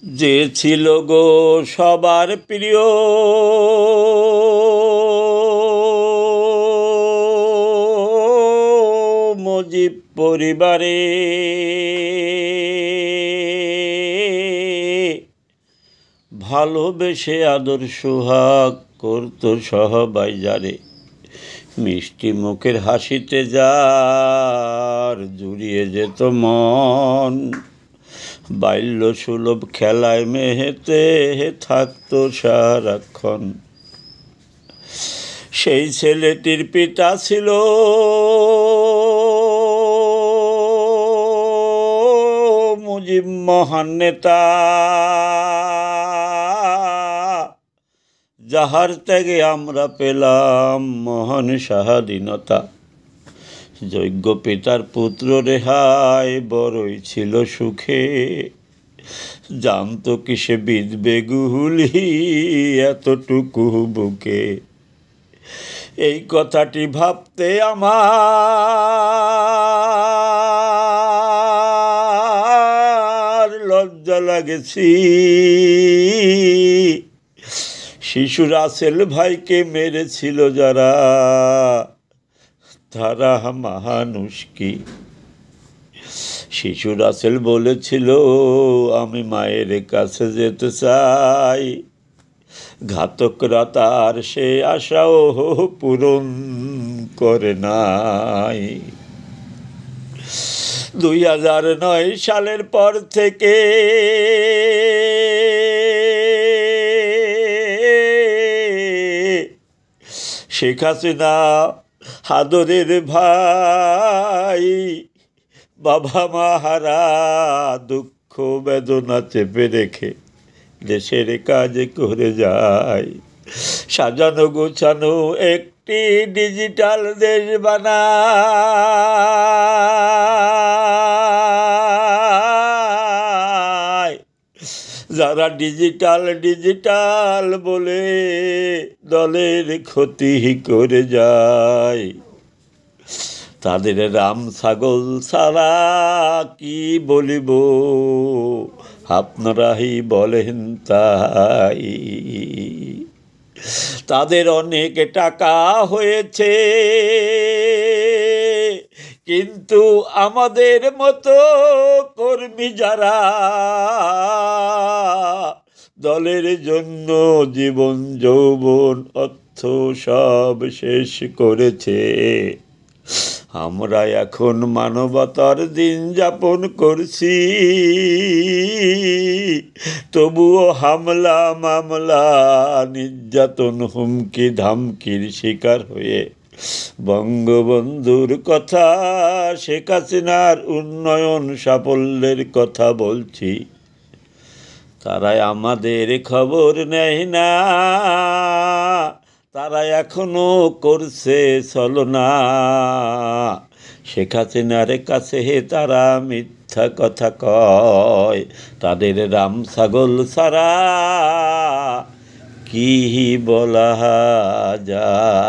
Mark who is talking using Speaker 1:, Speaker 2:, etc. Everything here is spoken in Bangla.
Speaker 1: যে ছিল গো সবার প্রিয়, মুজিব পরিবারে ভালোবেসে আদর সোহাগ করতো সবাই যারে, মিষ্টি মুখের হাসিতে যার জুড়িয়ে যেত মন, বাল্য সুলভ খেলায় মেহেতে থাকতো সারাক্ষণ। সেই ছেলেটির পিতা ছিল মুজিব মহান নেতা, যাহার ত্যাগে আমরা পেলাম মহান স্বাধীনতা। যোগ্য পিতার পুত্র রেহাই বড়ই ছিল সুখে, জানতো কি সে বিঁধবে গুলি এতটুকু বুকে। এই কথাটি ভাবতে আমার লজ্জা লাগেছি। শিশু রাসেল ভাইকে মেরেছিল যারা, তারা মানুষ কি? শিশু রাসেল বলেছিল আমি মায়ের কাছে যেতে চাই, ঘাতকরা তার সে আশাও পূরণ করে নাই। 2009 সালের পর থেকে শেখ হাসিনা আদরের ভাই বাবা মাহারা দুঃখ বেদনা চেপে রেখে দেশের কাজ করে যায়। সাজানো গোছানো একটি ডিজিটাল দেশ বানায়, যারা ডিজিটাল বলে দলের ক্ষতি করে যায়, তাদের রাম ছাগল ছাড়া কি বলিব, আপনারাই বলেন তাই। তাদের অনেক টাকা হয়েছে, কিন্তু আমাদের মতো কর্মী যারা দলের জন্য জীবন যৌবন অর্থ সব শেষ করেছে, আমরা এখন মানবতার দিন যাপন করছি, তবুও হামলা মামলা নির্যাতন হুমকি ধামকির শিকার হয়ে বঙ্গবন্ধুর কথা শেখ হাসিনার উন্নয়ন সাফল্যের কথা বলছি। তারা আমাদের খবর নেয় না, তারা এখনো করছে ছলনা। শেখ হাসিনার কাছে তারা মিথ্যা কথা কয়, তাদের রাম ছাগল ছাড়া কি বলা যায়।